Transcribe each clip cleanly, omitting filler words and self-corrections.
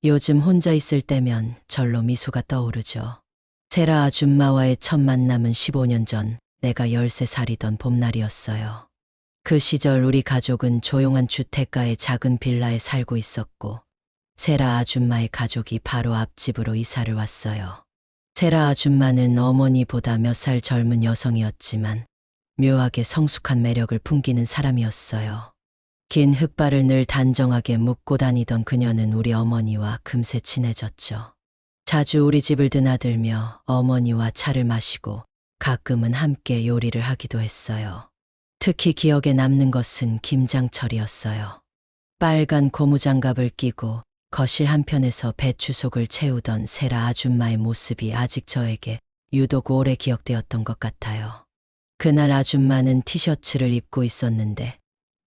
요즘 혼자 있을 때면 절로 미소가 떠오르죠. 세라 아줌마와의 첫 만남은 15년 전 내가 13살이던 봄날이었어요. 그 시절 우리 가족은 조용한 주택가의 작은 빌라에 살고 있었고 세라 아줌마의 가족이 바로 앞집으로 이사를 왔어요. 세라 아줌마는 어머니보다 몇 살 젊은 여성이었지만 묘하게 성숙한 매력을 풍기는 사람이었어요. 긴 흑발을 늘 단정하게 묶고 다니던 그녀는 우리 어머니와 금세 친해졌죠. 자주 우리 집을 드나들며 어머니와 차를 마시고 가끔은 함께 요리를 하기도 했어요. 특히 기억에 남는 것은 김장철이었어요. 빨간 고무장갑을 끼고 거실 한편에서 배추속을 채우던 세라 아줌마의 모습이 아직 저에게 유독 오래 기억되었던 것 같아요. 그날 아줌마는 티셔츠를 입고 있었는데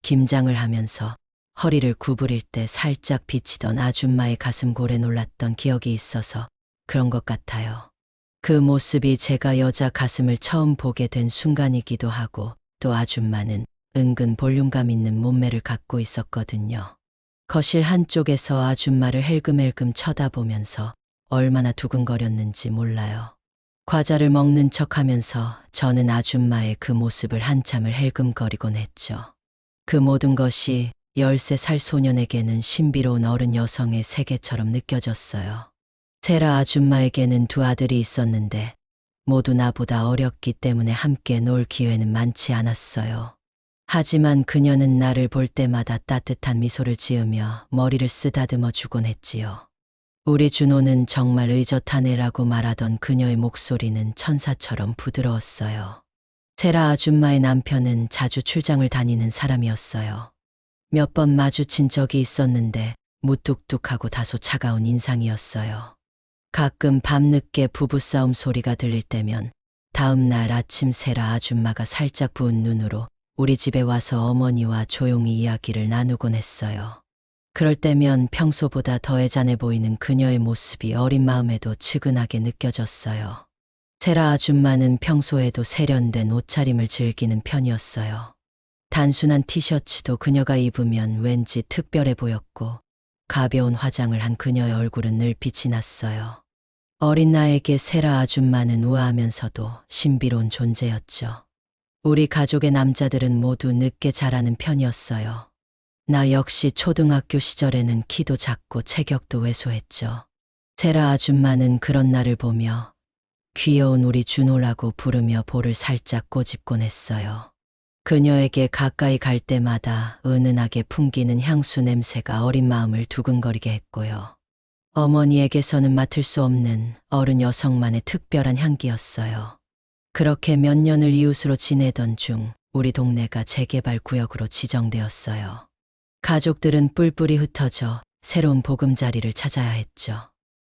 김장을 하면서 허리를 구부릴 때 살짝 비치던 아줌마의 가슴골에 놀랐던 기억이 있어서 그런 것 같아요. 그 모습이 제가 여자 가슴을 처음 보게 된 순간이기도 하고 또 아줌마는 은근 볼륨감 있는 몸매를 갖고 있었거든요. 거실 한쪽에서 아줌마를 헬금헬금 쳐다보면서 얼마나 두근거렸는지 몰라요. 과자를 먹는 척하면서 저는 아줌마의 그 모습을 한참을 헬금거리곤 했죠. 그 모든 것이 13살 소년에게는 신비로운 어른 여성의 세계처럼 느껴졌어요. 세라 아줌마에게는 두 아들이 있었는데 모두 나보다 어렸기 때문에 함께 놀 기회는 많지 않았어요. 하지만 그녀는 나를 볼 때마다 따뜻한 미소를 지으며 머리를 쓰다듬어 주곤 했지요. 우리 준호는 정말 의젓한 애라고 말하던 그녀의 목소리는 천사처럼 부드러웠어요. 세라 아줌마의 남편은 자주 출장을 다니는 사람이었어요. 몇 번 마주친 적이 있었는데 무뚝뚝하고 다소 차가운 인상이었어요. 가끔 밤늦게 부부싸움 소리가 들릴 때면 다음 날 아침 세라 아줌마가 살짝 부은 눈으로 우리 집에 와서 어머니와 조용히 이야기를 나누곤 했어요. 그럴 때면 평소보다 더 애잔해 보이는 그녀의 모습이 어린 마음에도 측은하게 느껴졌어요. 세라 아줌마는 평소에도 세련된 옷차림을 즐기는 편이었어요. 단순한 티셔츠도 그녀가 입으면 왠지 특별해 보였고 가벼운 화장을 한 그녀의 얼굴은 늘 빛이 났어요. 어린 나에게 세라 아줌마는 우아하면서도 신비로운 존재였죠. 우리 가족의 남자들은 모두 늦게 자라는 편이었어요. 나 역시 초등학교 시절에는 키도 작고 체격도 왜소했죠. 세라 아줌마는 그런 나를 보며 귀여운 우리 준호라고 부르며 볼을 살짝 꼬집곤 했어요. 그녀에게 가까이 갈 때마다 은은하게 풍기는 향수 냄새가 어린 마음을 두근거리게 했고요. 어머니에게서는 맡을 수 없는 어른 여성만의 특별한 향기였어요. 그렇게 몇 년을 이웃으로 지내던 중 우리 동네가 재개발 구역으로 지정되었어요. 가족들은 뿔뿔이 흩어져 새로운 보금자리를 찾아야 했죠.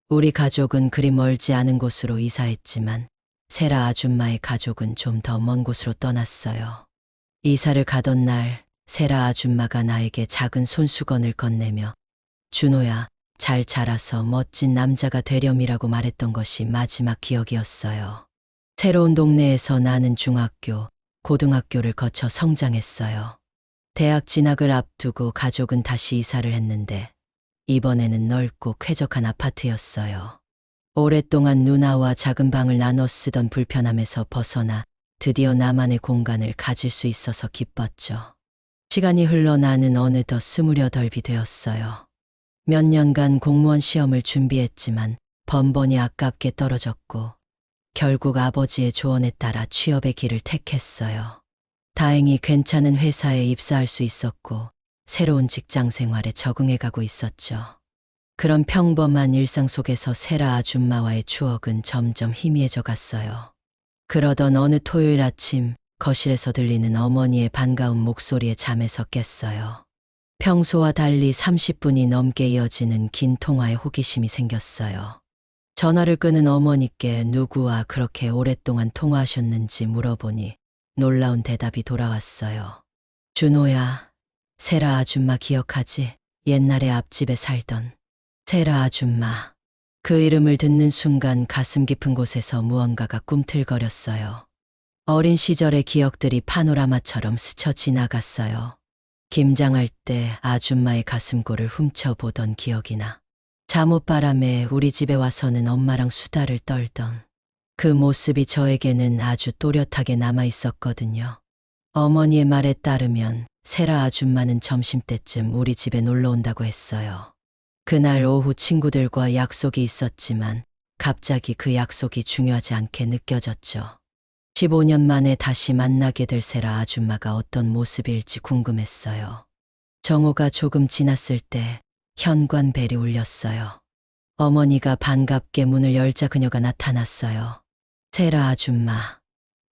우리 가족은 그리 멀지 않은 곳으로 이사했지만 세라 아줌마의 가족은 좀 더 먼 곳으로 떠났어요. 이사를 가던 날 세라 아줌마가 나에게 작은 손수건을 건네며 준호야, 잘 자라서 멋진 남자가 되렴이라고 말했던 것이 마지막 기억이었어요. 새로운 동네에서 나는 중학교, 고등학교를 거쳐 성장했어요. 대학 진학을 앞두고 가족은 다시 이사를 했는데 이번에는 넓고 쾌적한 아파트였어요. 오랫동안 누나와 작은 방을 나눠 쓰던 불편함에서 벗어나 드디어 나만의 공간을 가질 수 있어서 기뻤죠. 시간이 흘러 나는 어느덧 28이 되었어요. 몇 년간 공무원 시험을 준비했지만 번번이 아깝게 떨어졌고 결국 아버지의 조언에 따라 취업의 길을 택했어요. 다행히 괜찮은 회사에 입사할 수 있었고 새로운 직장 생활에 적응해가고 있었죠. 그런 평범한 일상 속에서 세라 아줌마와의 추억은 점점 희미해져 갔어요. 그러던 어느 토요일 아침 거실에서 들리는 어머니의 반가운 목소리에 잠에서 깼어요. 평소와 달리 30분이 넘게 이어지는 긴 통화에 호기심이 생겼어요. 전화를 끄는 어머니께 누구와 그렇게 오랫동안 통화하셨는지 물어보니 놀라운 대답이 돌아왔어요. 준호야, 세라 아줌마 기억하지? 옛날에 앞집에 살던 세라 아줌마. 그 이름을 듣는 순간 가슴 깊은 곳에서 무언가가 꿈틀거렸어요. 어린 시절의 기억들이 파노라마처럼 스쳐 지나갔어요. 김장할 때 아줌마의 가슴골을 훔쳐보던 기억이나 잠옷바람에 우리 집에 와서는 엄마랑 수다를 떨던 그 모습이 저에게는 아주 또렷하게 남아 있었거든요. 어머니의 말에 따르면 세라 아줌마는 점심때쯤 우리 집에 놀러 온다고 했어요. 그날 오후 친구들과 약속이 있었지만 갑자기 그 약속이 중요하지 않게 느껴졌죠. 15년 만에 다시 만나게 될 세라 아줌마가 어떤 모습일지 궁금했어요. 정오가 조금 지났을 때 현관벨이 울렸어요. 어머니가 반갑게 문을 열자 그녀가 나타났어요. 세라 아줌마.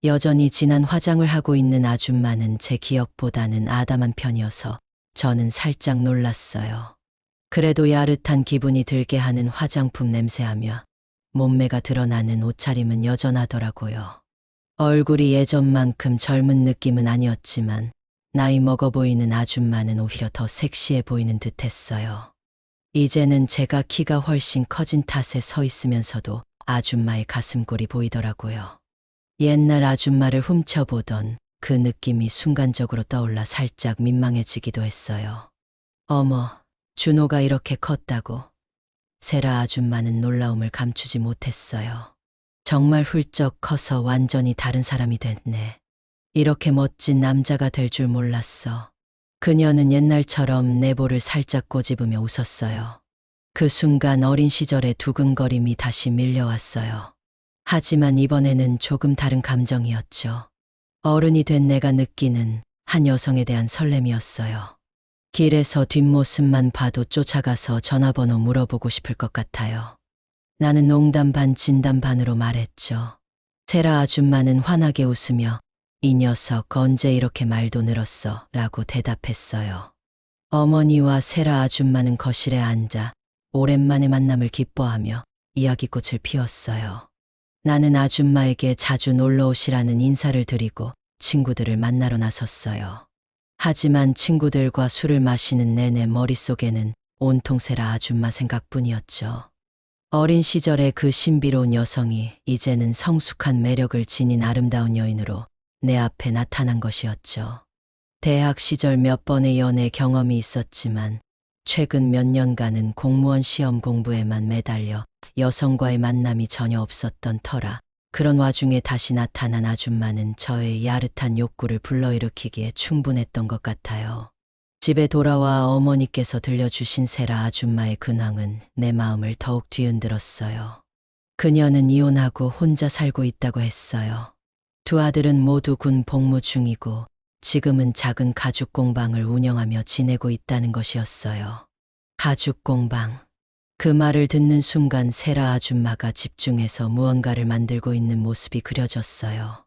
여전히 진한 화장을 하고 있는 아줌마는 제 기억보다는 아담한 편이어서 저는 살짝 놀랐어요. 그래도 야릇한 기분이 들게 하는 화장품 냄새하며 몸매가 드러나는 옷차림은 여전하더라고요. 얼굴이 예전만큼 젊은 느낌은 아니었지만 나이 먹어 보이는 아줌마는 오히려 더 섹시해 보이는 듯했어요. 이제는 제가 키가 훨씬 커진 탓에 서 있으면서도 아줌마의 가슴골이 보이더라고요. 옛날 아줌마를 훔쳐보던 그 느낌이 순간적으로 떠올라 살짝 민망해지기도 했어요. 어머, 준호가 이렇게 컸다고. 세라 아줌마는 놀라움을 감추지 못했어요. 정말 훌쩍 커서 완전히 다른 사람이 됐네. 이렇게 멋진 남자가 될 줄 몰랐어. 그녀는 옛날처럼 내 볼을 살짝 꼬집으며 웃었어요. 그 순간 어린 시절의 두근거림이 다시 밀려왔어요. 하지만 이번에는 조금 다른 감정이었죠. 어른이 된 내가 느끼는 한 여성에 대한 설렘이었어요. 길에서 뒷모습만 봐도 쫓아가서 전화번호 물어보고 싶을 것 같아요. 나는 농담 반 진담 반으로 말했죠. 세라 아줌마는 환하게 웃으며 이 녀석 언제 이렇게 말도 늘었어? 라고 대답했어요. 어머니와 세라 아줌마는 거실에 앉아 오랜만에 만남을 기뻐하며 이야기꽃을 피웠어요. 나는 아줌마에게 자주 놀러 오시라는 인사를 드리고 친구들을 만나러 나섰어요. 하지만 친구들과 술을 마시는 내내 머릿속에는 온통 세라 아줌마 생각뿐이었죠. 어린 시절의 그 신비로운 여성이 이제는 성숙한 매력을 지닌 아름다운 여인으로 내 앞에 나타난 것이었죠. 대학 시절 몇 번의 연애 경험이 있었지만 최근 몇 년간은 공무원 시험 공부에만 매달려 여성과의 만남이 전혀 없었던 터라 그런 와중에 다시 나타난 아줌마는 저의 야릇한 욕구를 불러일으키기에 충분했던 것 같아요. 집에 돌아와 어머니께서 들려주신 세라 아줌마의 근황은 내 마음을 더욱 뒤흔들었어요. 그녀는 이혼하고 혼자 살고 있다고 했어요. 두 아들은 모두 군 복무 중이고 지금은 작은 가죽 공방을 운영하며 지내고 있다는 것이었어요. 가죽 공방. 그 말을 듣는 순간 세라 아줌마가 집중해서 무언가를 만들고 있는 모습이 그려졌어요.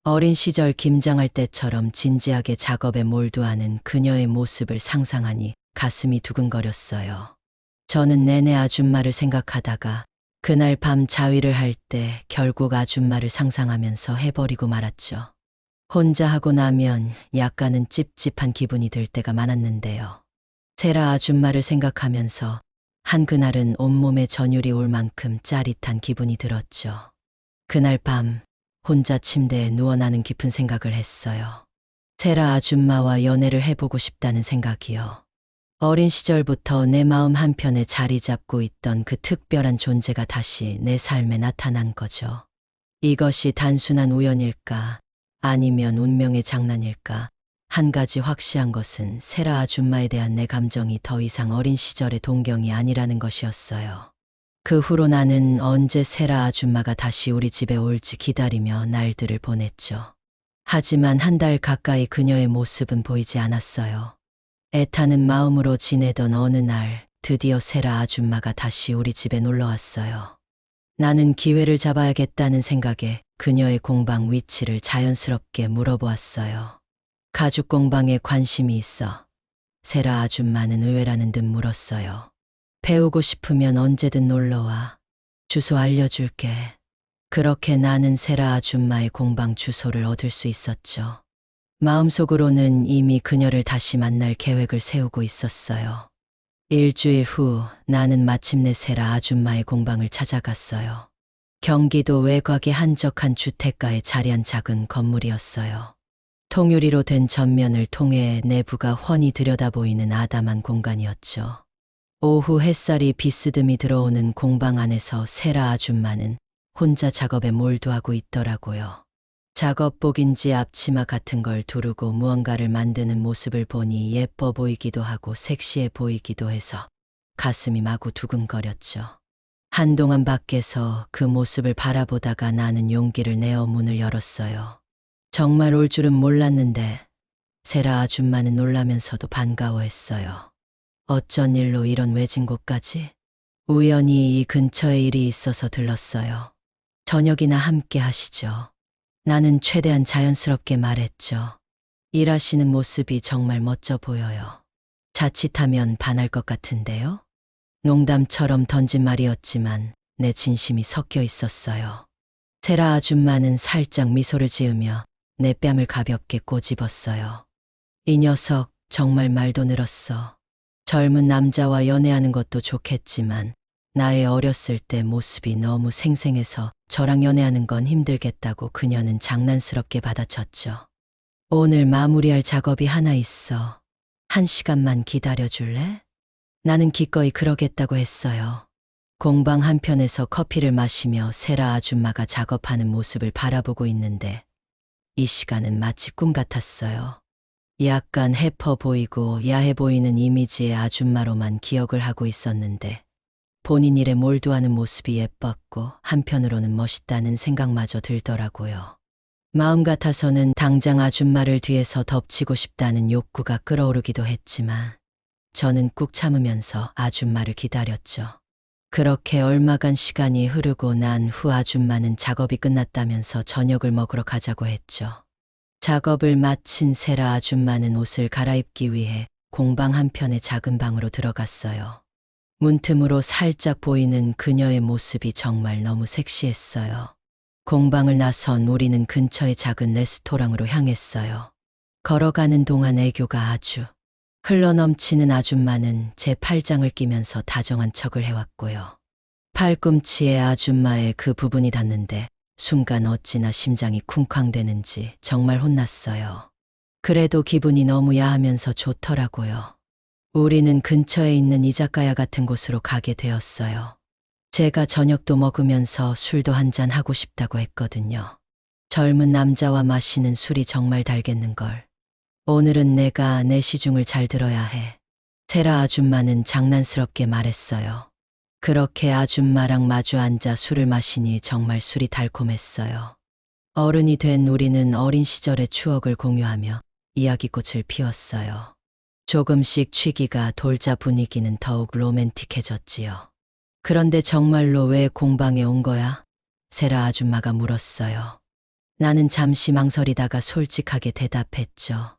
어린 시절 김장할 때처럼 진지하게 작업에 몰두하는 그녀의 모습을 상상하니 가슴이 두근거렸어요. 저는 내내 아줌마를 생각하다가 그날 밤 자위를 할 때 결국 아줌마를 상상하면서 해버리고 말았죠. 혼자 하고 나면 약간은 찝찝한 기분이 들 때가 많았는데요. 세라 아줌마를 생각하면서 한그날은 온몸에 전율이 올 만큼 짜릿한 기분이 들었죠. 그날 밤 혼자 침대에 누워 나는 깊은 생각을 했어요. 세라 아줌마와 연애를 해보고 싶다는 생각이요. 어린 시절부터 내 마음 한편에 자리 잡고 있던 그 특별한 존재가 다시 내 삶에 나타난 거죠. 이것이 단순한 우연일까? 아니면 운명의 장난일까? 한 가지 확실한 것은 세라 아줌마에 대한 내 감정이 더 이상 어린 시절의 동경이 아니라는 것이었어요. 그 후로 나는 언제 세라 아줌마가 다시 우리 집에 올지 기다리며 날들을 보냈죠. 하지만 한 달 가까이 그녀의 모습은 보이지 않았어요. 애타는 마음으로 지내던 어느 날 드디어 세라 아줌마가 다시 우리 집에 놀러 왔어요. 나는 기회를 잡아야겠다는 생각에 그녀의 공방 위치를 자연스럽게 물어보았어요. 가죽 공방에 관심이 있어. 세라 아줌마는 의외라는 듯 물었어요. 배우고 싶으면 언제든 놀러와. 주소 알려줄게. 그렇게 나는 세라 아줌마의 공방 주소를 얻을 수 있었죠. 마음속으로는 이미 그녀를 다시 만날 계획을 세우고 있었어요. 일주일 후 나는 마침내 세라 아줌마의 공방을 찾아갔어요. 경기도 외곽의 한적한 주택가에 자리한 작은 건물이었어요. 통유리로 된 전면을 통해 내부가 훤히 들여다보이는 아담한 공간이었죠. 오후 햇살이 비스듬히 들어오는 공방 안에서 세라 아줌마는 혼자 작업에 몰두하고 있더라고요. 작업복인지 앞치마 같은 걸 두르고 무언가를 만드는 모습을 보니 예뻐 보이기도 하고 섹시해 보이기도 해서 가슴이 마구 두근거렸죠. 한동안 밖에서 그 모습을 바라보다가 나는 용기를 내어 문을 열었어요. 정말 올 줄은 몰랐는데 세라 아줌마는 놀라면서도 반가워했어요. 어쩐 일로 이런 외진 곳까지? 우연히 이 근처에 일이 있어서 들렀어요. 저녁이나 함께 하시죠. 나는 최대한 자연스럽게 말했죠. 일하시는 모습이 정말 멋져 보여요. 자칫하면 반할 것 같은데요? 농담처럼 던진 말이었지만 내 진심이 섞여 있었어요. 세라 아줌마는 살짝 미소를 지으며 내 뺨을 가볍게 꼬집었어요. 이 녀석 정말 말도 늘었어. 젊은 남자와 연애하는 것도 좋겠지만 나의 어렸을 때 모습이 너무 생생해서 저랑 연애하는 건 힘들겠다고 그녀는 장난스럽게 받아쳤죠. 오늘 마무리할 작업이 하나 있어. 1시간만 기다려줄래? 나는 기꺼이 그러겠다고 했어요. 공방 한편에서 커피를 마시며 세라 아줌마가 작업하는 모습을 바라보고 있는데 이 시간은 마치 꿈 같았어요. 약간 해퍼 보이고 야해 보이는 이미지의 아줌마로만 기억을 하고 있었는데 본인 일에 몰두하는 모습이 예뻤고 한편으로는 멋있다는 생각마저 들더라고요. 마음 같아서는 당장 아줌마를 뒤에서 덮치고 싶다는 욕구가 끓어오르기도 했지만 저는 꾹 참으면서 아줌마를 기다렸죠. 그렇게 얼마간 시간이 흐르고 난 후 아줌마는 작업이 끝났다면서 저녁을 먹으러 가자고 했죠. 작업을 마친 세라 아줌마는 옷을 갈아입기 위해 공방 한편의 작은 방으로 들어갔어요. 문틈으로 살짝 보이는 그녀의 모습이 정말 너무 섹시했어요. 공방을 나선 우리는 근처의 작은 레스토랑으로 향했어요. 걸어가는 동안 애교가 아주 흘러넘치는 아줌마는 제 팔짱을 끼면서 다정한 척을 해왔고요. 팔꿈치에 아줌마의 그 부분이 닿는데 순간 어찌나 심장이 쿵쾅대는지 정말 혼났어요. 그래도 기분이 너무 야하면서 좋더라고요. 우리는 근처에 있는 이자카야 같은 곳으로 가게 되었어요. 제가 저녁도 먹으면서 술도 한잔 하고 싶다고 했거든요. 젊은 남자와 마시는 술이 정말 달겠는걸. 오늘은 내가 내 시중을 잘 들어야 해. 세라 아줌마는 장난스럽게 말했어요. 그렇게 아줌마랑 마주 앉아 술을 마시니 정말 술이 달콤했어요. 어른이 된 우리는 어린 시절의 추억을 공유하며 이야기꽃을 피웠어요. 조금씩 취기가 돌자 분위기는 더욱 로맨틱해졌지요. 그런데 정말로 왜 공방에 온 거야? 세라 아줌마가 물었어요. 나는 잠시 망설이다가 솔직하게 대답했죠.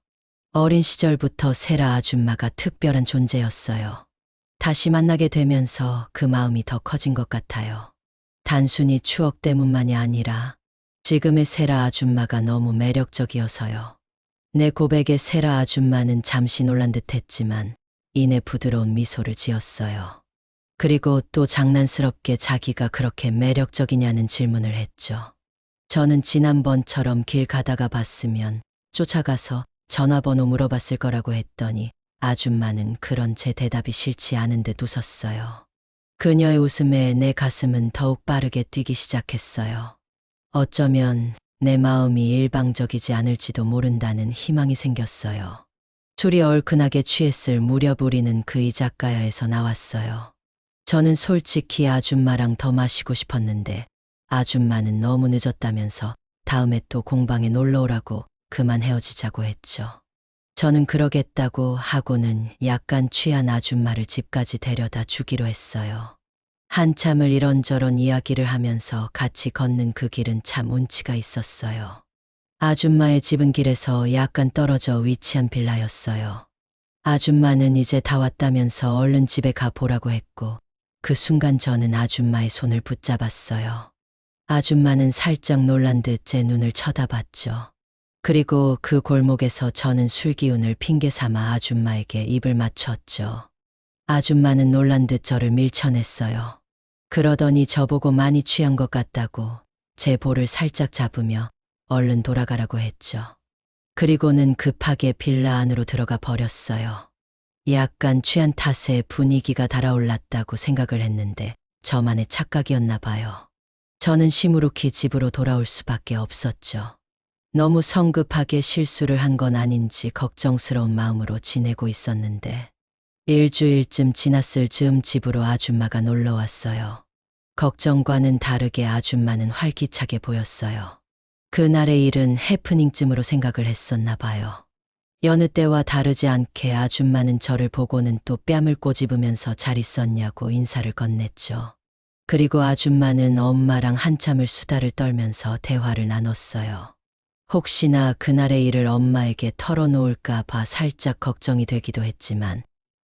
어린 시절부터 세라 아줌마가 특별한 존재였어요. 다시 만나게 되면서 그 마음이 더 커진 것 같아요. 단순히 추억 때문만이 아니라 지금의 세라 아줌마가 너무 매력적이어서요. 내 고백에 세라 아줌마는 잠시 놀란 듯 했지만 이내 부드러운 미소를 지었어요. 그리고 또 장난스럽게 자기가 그렇게 매력적이냐는 질문을 했죠. 저는 지난번처럼 길 가다가 봤으면 쫓아가서 전화번호 물어봤을 거라고 했더니 아줌마는 그런 제 대답이 싫지 않은 듯 웃었어요. 그녀의 웃음에 내 가슴은 더욱 빠르게 뛰기 시작했어요. 어쩌면 내 마음이 일방적이지 않을지도 모른다는 희망이 생겼어요. 술이 얼큰하게 취했을 무렵 우리는 그 이자카야에서 나왔어요. 저는 솔직히 아줌마랑 더 마시고 싶었는데 아줌마는 너무 늦었다면서 다음에 또 공방에 놀러 오라고 그만 헤어지자고 했죠. 저는 그러겠다고 하고는 약간 취한 아줌마를 집까지 데려다 주기로 했어요. 한참을 이런저런 이야기를 하면서 같이 걷는 그 길은 참 운치가 있었어요. 아줌마의 집은 길에서 약간 떨어져 위치한 빌라였어요. 아줌마는 이제 다 왔다면서 얼른 집에 가 보라고 했고 그 순간 저는 아줌마의 손을 붙잡았어요. 아줌마는 살짝 놀란 듯 제 눈을 쳐다봤죠. 그리고 그 골목에서 저는 술기운을 핑계 삼아 아줌마에게 입을 맞췄죠. 아줌마는 놀란 듯 저를 밀쳐냈어요. 그러더니 저보고 많이 취한 것 같다고 제 볼을 살짝 잡으며 얼른 돌아가라고 했죠. 그리고는 급하게 빌라 안으로 들어가 버렸어요. 약간 취한 탓에 분위기가 달아올랐다고 생각을 했는데 저만의 착각이었나 봐요. 저는 시무룩히 집으로 돌아올 수밖에 없었죠. 너무 성급하게 실수를 한 건 아닌지 걱정스러운 마음으로 지내고 있었는데 일주일쯤 지났을 즈음 집으로 아줌마가 놀러 왔어요. 걱정과는 다르게 아줌마는 활기차게 보였어요. 그날의 일은 해프닝쯤으로 생각을 했었나 봐요. 여느 때와 다르지 않게 아줌마는 저를 보고는 또 뺨을 꼬집으면서 잘 있었냐고 인사를 건넸죠. 그리고 아줌마는 엄마랑 한참을 수다를 떨면서 대화를 나눴어요. 혹시나 그날의 일을 엄마에게 털어놓을까 봐 살짝 걱정이 되기도 했지만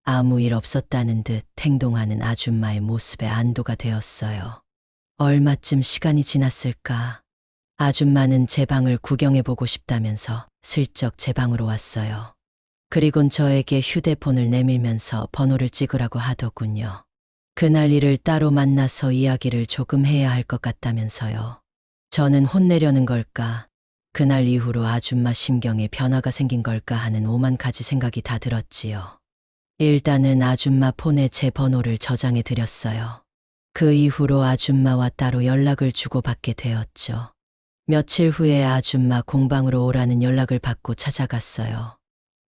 아무 일 없었다는 듯 행동하는 아줌마의 모습에 안도가 되었어요. 얼마쯤 시간이 지났을까? 아줌마는 제 방을 구경해보고 싶다면서 슬쩍 제 방으로 왔어요. 그리곤 저에게 휴대폰을 내밀면서 번호를 찍으라고 하더군요. 그날 일을 따로 만나서 이야기를 조금 해야 할 것 같다면서요. 저는 혼내려는 걸까? 그날 이후로 아줌마 심경에 변화가 생긴 걸까 하는 오만 가지 생각이 다 들었지요. 일단은 아줌마 폰에 제 번호를 저장해 드렸어요. 그 이후로 아줌마와 따로 연락을 주고받게 되었죠. 며칠 후에 아줌마 공방으로 오라는 연락을 받고 찾아갔어요.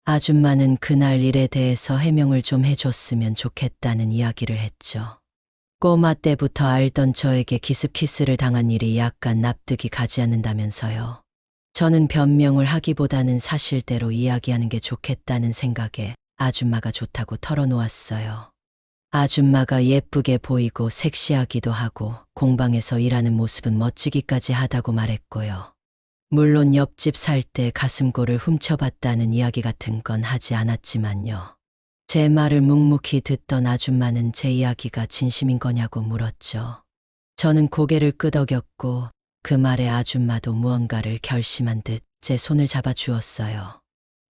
아줌마는 그날 일에 대해서 해명을 좀 해줬으면 좋겠다는 이야기를 했죠. 꼬마 때부터 알던 저에게 기습키스를 당한 일이 약간 납득이 가지 않는다면서요. 저는 변명을 하기보다는 사실대로 이야기하는 게 좋겠다는 생각에 아줌마가 좋다고 털어놓았어요. 아줌마가 예쁘게 보이고 섹시하기도 하고 공방에서 일하는 모습은 멋지기까지 하다고 말했고요. 물론 옆집 살 때 가슴골을 훔쳐봤다는 이야기 같은 건 하지 않았지만요. 제 말을 묵묵히 듣던 아줌마는 제 이야기가 진심인 거냐고 물었죠. 저는 고개를 끄덕였고 그 말에 아줌마도 무언가를 결심한 듯 제 손을 잡아주었어요.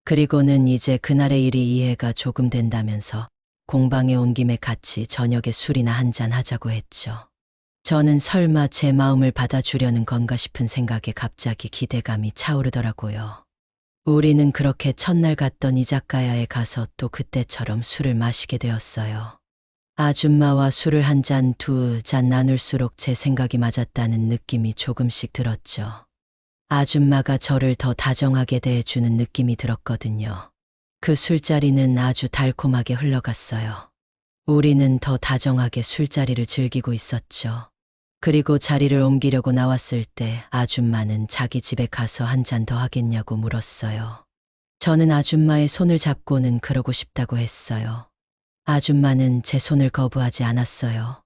그리고는 이제 그날의 일이 이해가 조금 된다면서 공방에 온 김에 같이 저녁에 술이나 한잔 하자고 했죠. 저는 설마 제 마음을 받아주려는 건가 싶은 생각에 갑자기 기대감이 차오르더라고요. 우리는 그렇게 첫날 갔던 이자카야에 가서 또 그때처럼 술을 마시게 되었어요. 아줌마와 술을 한 잔, 두 잔 나눌수록 제 생각이 맞았다는 느낌이 조금씩 들었죠. 아줌마가 저를 더 다정하게 대해주는 느낌이 들었거든요. 그 술자리는 아주 달콤하게 흘러갔어요. 우리는 더 다정하게 술자리를 즐기고 있었죠. 그리고 자리를 옮기려고 나왔을 때 아줌마는 자기 집에 가서 한 잔 더 하겠냐고 물었어요. 저는 아줌마의 손을 잡고는 그러고 싶다고 했어요. 아줌마는 제 손을 거부하지 않았어요.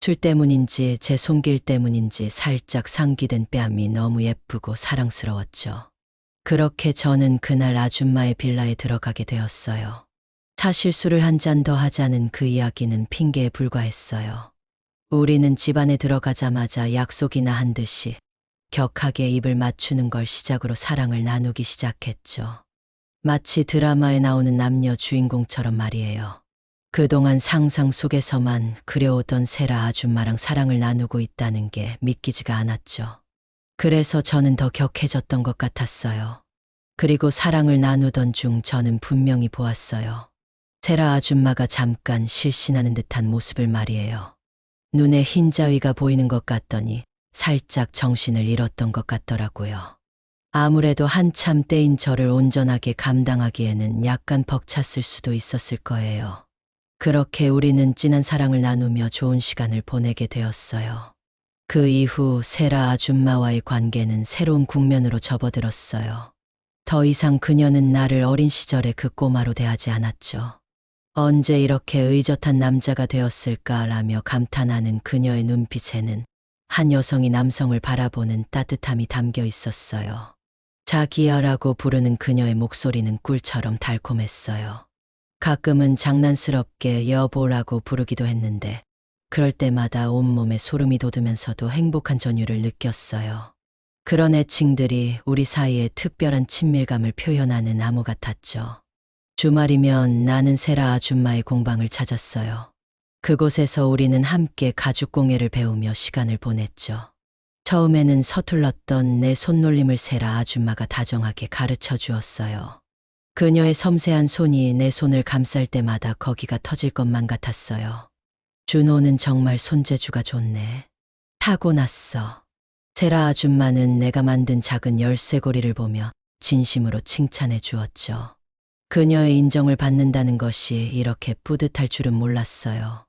술 때문인지 제 손길 때문인지 살짝 상기된 뺨이 너무 예쁘고 사랑스러웠죠. 그렇게 저는 그날 아줌마의 빌라에 들어가게 되었어요. 사실 술을 한 잔 더 하자는 그 이야기는 핑계에 불과했어요. 우리는 집 안에 들어가자마자 약속이나 한 듯이 격하게 입을 맞추는 걸 시작으로 사랑을 나누기 시작했죠. 마치 드라마에 나오는 남녀 주인공처럼 말이에요. 그동안 상상 속에서만 그려오던 세라 아줌마랑 사랑을 나누고 있다는 게 믿기지가 않았죠. 그래서 저는 더 격해졌던 것 같았어요. 그리고 사랑을 나누던 중 저는 분명히 보았어요. 세라 아줌마가 잠깐 실신하는 듯한 모습을 말이에요. 눈에 흰자위가 보이는 것 같더니 살짝 정신을 잃었던 것 같더라고요. 아무래도 한참 때인 저를 온전하게 감당하기에는 약간 벅찼을 수도 있었을 거예요. 그렇게 우리는 진한 사랑을 나누며 좋은 시간을 보내게 되었어요. 그 이후 세라 아줌마와의 관계는 새로운 국면으로 접어들었어요. 더 이상 그녀는 나를 어린 시절의 그 꼬마로 대하지 않았죠. 언제 이렇게 의젓한 남자가 되었을까라며 감탄하는 그녀의 눈빛에는 한 여성이 남성을 바라보는 따뜻함이 담겨 있었어요. 자기야라고 부르는 그녀의 목소리는 꿀처럼 달콤했어요. 가끔은 장난스럽게 여보라고 부르기도 했는데 그럴 때마다 온몸에 소름이 돋으면서도 행복한 전율을 느꼈어요. 그런 애칭들이 우리 사이에 특별한 친밀감을 표현하는 암호 같았죠. 주말이면 나는 세라 아줌마의 공방을 찾았어요. 그곳에서 우리는 함께 가죽공예를 배우며 시간을 보냈죠. 처음에는 서툴렀던 내 손놀림을 세라 아줌마가 다정하게 가르쳐 주었어요. 그녀의 섬세한 손이 내 손을 감쌀 때마다 거기가 터질 것만 같았어요. 준호는 정말 손재주가 좋네. 타고났어. 세라 아줌마는 내가 만든 작은 열쇠고리를 보며 진심으로 칭찬해 주었죠. 그녀의 인정을 받는다는 것이 이렇게 뿌듯할 줄은 몰랐어요.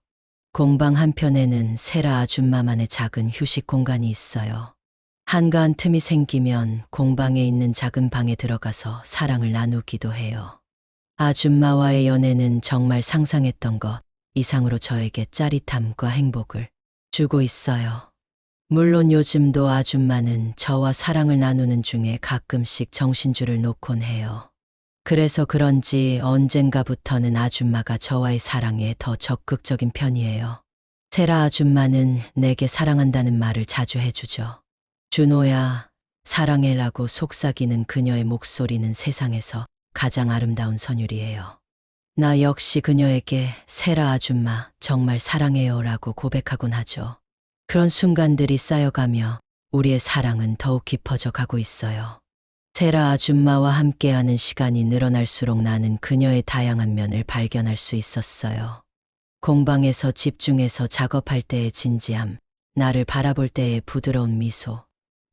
공방 한편에는 세라 아줌마만의 작은 휴식 공간이 있어요. 한가한 틈이 생기면 공방에 있는 작은 방에 들어가서 사랑을 나누기도 해요. 아줌마와의 연애는 정말 상상했던 것 이상으로 저에게 짜릿함과 행복을 주고 있어요. 물론 요즘도 아줌마는 저와 사랑을 나누는 중에 가끔씩 정신줄을 놓곤 해요. 그래서 그런지 언젠가부터는 아줌마가 저와의 사랑에 더 적극적인 편이에요. 세라 아줌마는 내게 사랑한다는 말을 자주 해주죠. 준호야, 사랑해라고 속삭이는 그녀의 목소리는 세상에서 가장 아름다운 선율이에요. 나 역시 그녀에게 세라 아줌마 정말 사랑해요라고 고백하곤 하죠. 그런 순간들이 쌓여가며 우리의 사랑은 더욱 깊어져 가고 있어요. 세라 아줌마와 함께하는 시간이 늘어날수록 나는 그녀의 다양한 면을 발견할 수 있었어요. 공방에서 집중해서 작업할 때의 진지함, 나를 바라볼 때의 부드러운 미소,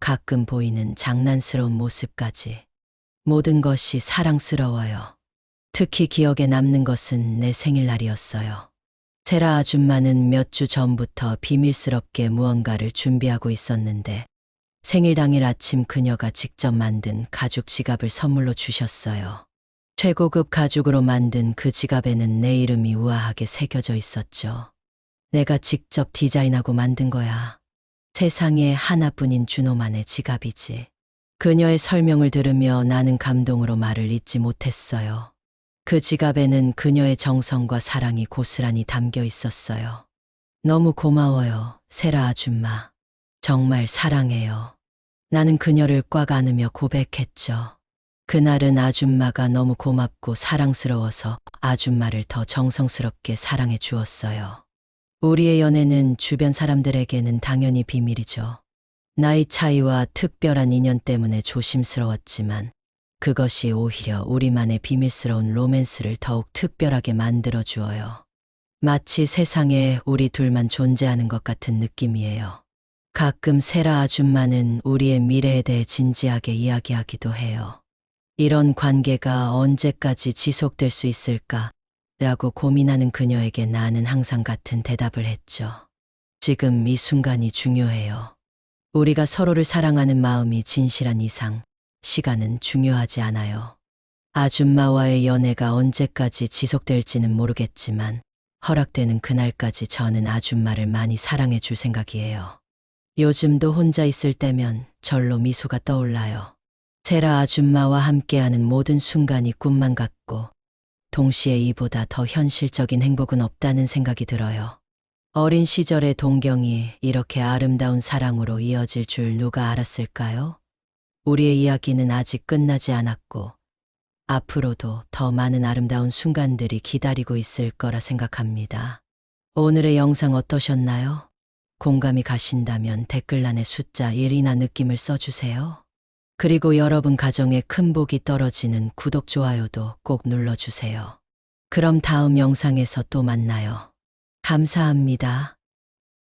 가끔 보이는 장난스러운 모습까지. 모든 것이 사랑스러워요. 특히 기억에 남는 것은 내 생일날이었어요. 세라 아줌마는 몇 주 전부터 비밀스럽게 무언가를 준비하고 있었는데 생일 당일 아침 그녀가 직접 만든 가죽 지갑을 선물로 주셨어요. 최고급 가죽으로 만든 그 지갑에는 내 이름이 우아하게 새겨져 있었죠. 내가 직접 디자인하고 만든 거야. 세상에 하나뿐인 준호만의 지갑이지. 그녀의 설명을 들으며 나는 감동으로 말을 잇지 못했어요. 그 지갑에는 그녀의 정성과 사랑이 고스란히 담겨 있었어요. 너무 고마워요, 세라 아줌마. 정말 사랑해요. 나는 그녀를 꽉 안으며 고백했죠. 그날은 아줌마가 너무 고맙고 사랑스러워서 아줌마를 더 정성스럽게 사랑해 주었어요. 우리의 연애는 주변 사람들에게는 당연히 비밀이죠. 나이 차이와 특별한 인연 때문에 조심스러웠지만 그것이 오히려 우리만의 비밀스러운 로맨스를 더욱 특별하게 만들어 주어요. 마치 세상에 우리 둘만 존재하는 것 같은 느낌이에요. 가끔 세라 아줌마는 우리의 미래에 대해 진지하게 이야기하기도 해요. 이런 관계가 언제까지 지속될 수 있을까? 라고 고민하는 그녀에게 나는 항상 같은 대답을 했죠. 지금 이 순간이 중요해요. 우리가 서로를 사랑하는 마음이 진실한 이상 시간은 중요하지 않아요. 아줌마와의 연애가 언제까지 지속될지는 모르겠지만 허락되는 그날까지 저는 아줌마를 많이 사랑해 줄 생각이에요. 요즘도 혼자 있을 때면 절로 미소가 떠올라요. 세라 아줌마와 함께하는 모든 순간이 꿈만 같고 동시에 이보다 더 현실적인 행복은 없다는 생각이 들어요. 어린 시절의 동경이 이렇게 아름다운 사랑으로 이어질 줄 누가 알았을까요? 우리의 이야기는 아직 끝나지 않았고 앞으로도 더 많은 아름다운 순간들이 기다리고 있을 거라 생각합니다. 오늘의 영상 어떠셨나요? 공감이 가신다면 댓글란에 숫자 1이나 느낌을 써주세요. 그리고 여러분 가정에 큰 복이 떨어지는 구독, 좋아요도 꼭 눌러주세요. 그럼 다음 영상에서 또 만나요. 감사합니다.